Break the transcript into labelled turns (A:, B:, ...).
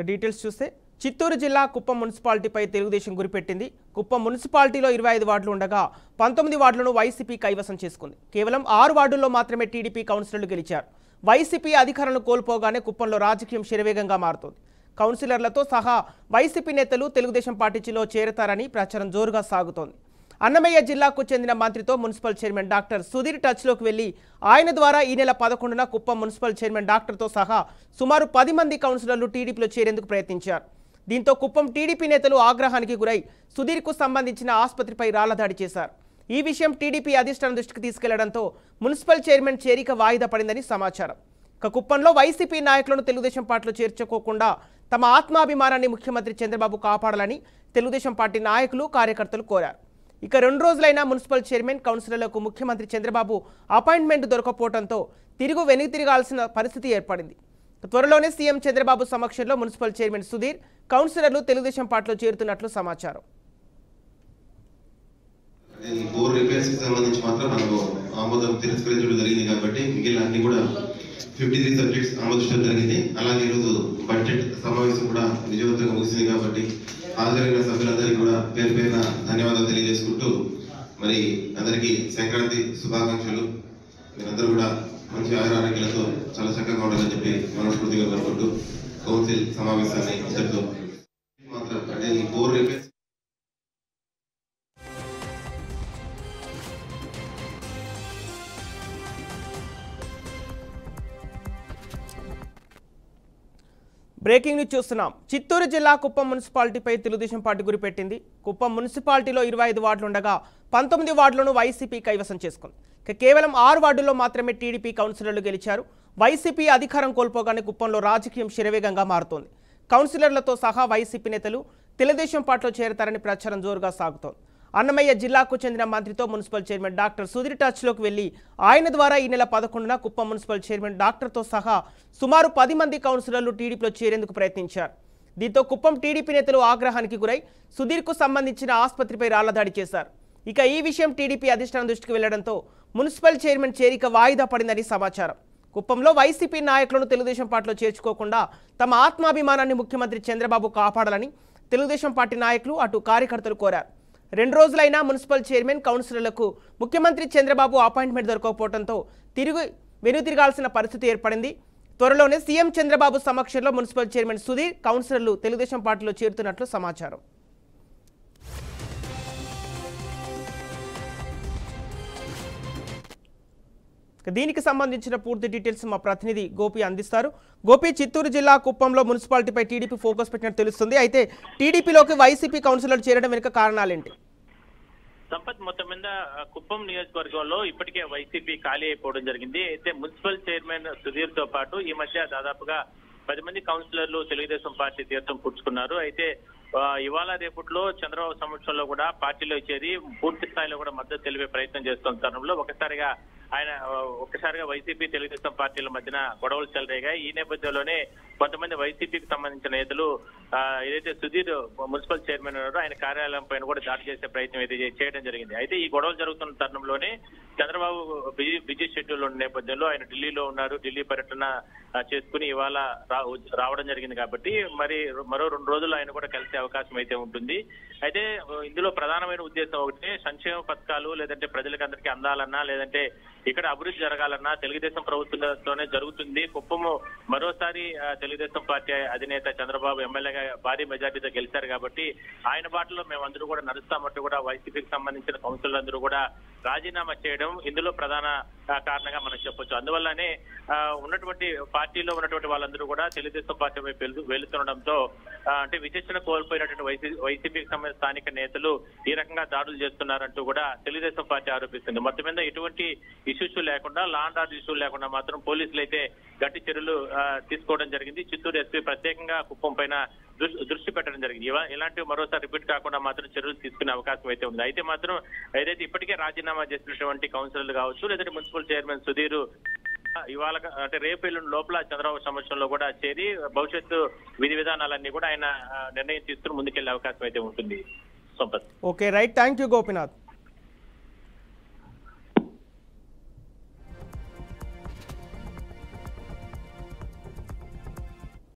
A: Details చూస్తే చిత్తూరు జిల్లా కుప్పం మున్సిపాలిటీపై తెలుగుదేశం గురిపెట్టింది. కుప్పం మున్సిపాలిటీలో 25 వార్డులు ఉండగా 19 వార్డులను వైసీపీ కైవసం చేసుకుంది. కేవలం 6 వార్డుల్లో మాత్రమే టీడీపీ కౌన్సిలర్లు గెలిచారు. వైసీపీ అధికారాలను కోల్పోగానే కుప్పంలో రాజకీయం శరవేగంగా మారుతోంది. కౌన్సిలర్లతో సహా వైసీపీ నేతలు తెలుగుదేశం పార్టీలో చేరతారని ప్రచారం జోరుగా సాగుతోంది. అన్నమయ్య జిల్లాకు చెందిన మంత్రితో మున్సిపల్ చైర్మన్ డాక్టర్ సుధీర్ టచ్లోకి వెళ్లి ఆయన ద్వారా ఈ నెల 11న కుప్పం మున్సిపల్ చైర్మన్ డాక్టర్తో సహా సుమారు 10 మంది కౌన్సిలర్లు టీడీపీలో చేరేందుకు ప్రయత్నించారు. దీంతో కుప్పం టీడీపీ నేతలు ఆగ్రహానికి గురై సుధీర్కు సంబంధించిన ఆసుపత్రిపై రాళ్లదాడి చేశారు. ఈ విషయం టీడీపీ అధిష్టానం దృష్టికి తీసుకెళ్లడంతో మున్సిపల్ చైర్మన్ చేరిక వాయిదా పడిందని సమాచారం. కుప్పంలో వైసీపీ నాయకులను తెలుగుదేశం పార్టీలో చేర్చుకోకుండా తమ ఆత్మాభిమానాన్ని ముఖ్యమంత్రి చంద్రబాబు కాపాడాలని తెలుగుదేశం పార్టీ నాయకులు కార్యకర్తలు కోరారు. ఇక 2 రోజులైనా మున్సిపల్ చైర్మన్ కౌన్సిలర్లకు ముఖ్యమంత్రి చంద్రబాబు అపాయింట్మెంట్ దొరకపోవడంతో వెనుక తిరగాల్సిన పరిస్థితి ఏర్పడింది. త్వరలోనే సీఎం చంద్రబాబు సమక్షంలో మున్సిపల్ చైర్మన్ సుధీర్ కౌన్సిలర్లు తెలుగుదేశం పార్టీలో చేరుతున్నట్లు సమాచారం.
B: సంబంధించి మాత్రం మనకు ఆమోదం తిరస్కరించడం జరిగింది కాబట్టి మిగిలిన అన్ని కూడా 53 సబ్జెక్ట్స్ ఆమోదించడం జరిగింది. అలాగే ఈరోజు బడ్జెట్ సమావేశం కూడా విజయవంతంగా ముగిసింది కాబట్టి హాజరైన సభ్యులందరికీ కూడా పేరు పేరున ధన్యవాదాలు తెలియజేసుకుంటూ మరి అందరికీ సంక్రాంతి శుభాకాంక్షలు. మీరందరూ కూడా మంచి ఆరోగ్యాలతో చాలా చక్కగా ఉండాలని చెప్పి మనస్ఫూర్తిగా కోరుకుంటూ కౌన్సిల్ సమావేశాన్ని ఇంతటితో మాత్రం అంటే ఈ 4 రిపేర్స్
A: బ్రేకింగ్ న్యూస్ చూస్తున్నాం. చిత్తూరు జిల్లా కుప్పం మున్సిపాలిటీపై తెలుగుదేశం పార్టీ గురిపెట్టింది. కుప్పం మున్సిపాలిటీలో 25 వార్డులు ఉండగా 19 వార్డులను వైసీపీ కైవసం చేసుకుంది. కేవలం 6 వార్డుల్లో మాత్రమే టీడీపీ కౌన్సిలర్లు గెలిచారు. వైసీపీ అధికారం కోల్పోగానే కుప్పంలో రాజకీయం శరవేగంగా మారుతోంది. కౌన్సిలర్లతో సహా వైసీపీ నేతలు తెలుగుదేశం పార్టీలో చేరతారని ప్రచారం జోరుగా సాగుతోంది. అన్నమయ్య జిల్లాకు చెందిన మంత్రితో మున్సిపల్ చైర్మన్ డాక్టర్ సుధీర్ టచ్లోకి వెళ్లి ఆయన ద్వారా ఈ నెల 11న కుప్పం మున్సిపల్ చైర్మన్ డాక్టర్తో సహా సుమారు 10 మంది కౌన్సిలర్లు టీడీపీలో చేరేందుకు ప్రయత్నించారు. దీంతో కుప్పం టీడీపీ నేతలు ఆగ్రహానికి గురై సుధీర్కు సంబంధించిన ఆసుపత్రిపై రాళ్లదాడి చేశారు. ఇక ఈ విషయం టీడీపీ అధిష్టానం దృష్టికి వెళ్లడంతో మున్సిపల్ చైర్మన్ చేరిక వాయిదా పడిందని సమాచారం. కుప్పంలో వైసీపీ నాయకులను తెలుగుదేశం పార్టీలో చేర్చుకోకుండా తమ ఆత్మాభిమానాన్ని ముఖ్యమంత్రి చంద్రబాబు కాపాడాలని తెలుగుదేశం పార్టీ నాయకులు అటు కార్యకర్తలు కోరారు. 2 రోజులైనా మున్సిపల్ చైర్మన్ కౌన్సిలర్లకు ముఖ్యమంత్రి చంద్రబాబు అపాయింట్మెంట్ దొరకకపోవడంతో వెనుక తిరగాల్సిన పరిస్థితి ఏర్పడింది. త్వరలోనే సీఎం చంద్రబాబు సమక్షంలో మున్సిపల్ చైర్మన్ సుధీర్ కౌన్సిలర్లు తెలుగుదేశం పార్టీలో చేరుతున్నట్లు సమాచారం. దీనికి సంబంధించిన పూర్తి డీటెయిల్స్ మా ప్రతినిధి గోపి అందిస్తారు. గోపి, చిత్తూరు జిల్లా కుప్పంలో మున్సిపాలిటీపై టీడీపీ ఫోకస్ పెట్టినట్టు తెలుస్తుంది. అయితే టీడీపీలోకి వైసీపీ కౌన్సిలర్లు చేరడం వెనుక కారణాలేంటి?
C: సంపత్, మొత్తం మీద కుప్పం నియోజకవర్గంలో ఇప్పటికే వైసీపీ ఖాళీ అయిపోవడం జరిగింది. అయితే మున్సిపల్ చైర్మన్ సుధీర్ తో పాటు ఈ మధ్య దాదాపుగా 10 మంది కౌన్సిలర్లు తెలుగుదేశం పార్టీ తీర్థం పుచ్చుకున్నారు. అయితే ఇవాళ రేపట్లో చంద్రబాబు సమక్షంలో కూడా పార్టీలో చేరి పూర్తి స్థాయిలో కూడా మద్దతు తెలిపే ప్రయత్నం చేస్తున్న తరుణంలో ఒక్కసారిగా వైసీపీ తెలుగుదేశం పార్టీల మధ్యన గొడవలు చెలరేగాయి. ఈ నేపథ్యంలోనే కొంతమంది వైసీపీకి సంబంధించిన నేతలు ఏదైతే సుధీర్ మున్సిపల్ చైర్మన్ ఉన్నారో ఆయన కార్యాలయం పైన కూడా దాడి చేసే ప్రయత్నం అయితే చేయడం జరిగింది. అయితే ఈ గొడవలు జరుగుతున్న తరుణంలోనే చంద్రబాబు బిజీ షెడ్యూల్ ఉన్న నేపథ్యంలో ఆయన ఢిల్లీలో ఉన్నారు. ఢిల్లీ పర్యటన చేసుకుని ఇవాళ రావడం జరిగింది కాబట్టి మరో 2 రోజులు ఆయన కూడా కలిసే అవకాశం అయితే ఉంటుంది. అయితే ఇందులో ప్రధానమైన ఉద్దేశం ఒకటి, సంక్షేమ పథకాలు లేదంటే ప్రజలకు అందరికీ అందాలన్నా లేదంటే ఇక్కడ అభివృద్ధి జరగాలన్నా తెలుగుదేశం ప్రభుత్వంతోనే జరుగుతుంది. కుప్పము మరోసారి తెలుగుదేశం పార్టీ అధినేత చంద్రబాబు ఎమ్మెల్యేగా భారీ మెజార్టీతో గెలిచారు కాబట్టి ఆయన బాటలో మేమందరూ కూడా నడుస్తామంటూ కూడా వైసీపీకి సంబంధించిన కౌన్సిలర్లందరూ కూడా రాజీనామా చేయడం ఇందులో ప్రధాన కారణంగా మనం చెప్పొచ్చు. అందువల్లనే పార్టీలో ఉన్నటువంటి వాళ్ళందరూ కూడా తెలుగుదేశం పార్టీ వైపు వెళుతుండడంతో అంటే విచక్షణ కోల్పోయినటువంటి వైసీపీకి సంబంధించిన స్థానిక నేతలు ఈ రకంగా దాడులు చేస్తున్నారంటూ కూడా తెలుగుదేశం పార్టీ ఆరోపిస్తుంది. మొత్తం మీద ఎటువంటి ఇష్యూస్ లేకుండా, లా అండ్ ఆర్డర్ ఇష్యూలు లేకుండా మాత్రం పోలీసులు అయితే గట్టి చర్యలు తీసుకోవడం జరిగింది. చిత్తూరు ఎస్పీ ప్రత్యేకంగా కుప్పం పైన దృష్టి పెట్టడం జరిగింది. ఇలాంటివి మరోసారి రిపీట్ కాకుండా మాత్రం చర్యలు తీసుకునే అవకాశం అయితే ఉంది. అయితే మాత్రం ఏదైతే ఇప్పటికే రాజీనామా చేసినటువంటి కౌన్సిలర్లు కావచ్చు లేదంటే మున్సిపల్ చైర్మన్ సుధీర్ ఇవాళ అంటే రేపు ఎల్లుండి లోపల చంద్రబాబు సమక్షంలో కూడా చేరి భవిష్యత్తు విధి విధానాలన్నీ కూడా ఆయన నిర్ణయం తీసుకుని ముందుకెళ్లే అవకాశం అయితే ఉంటుంది. Sampath.
A: Okay, right, thank you Gopinath.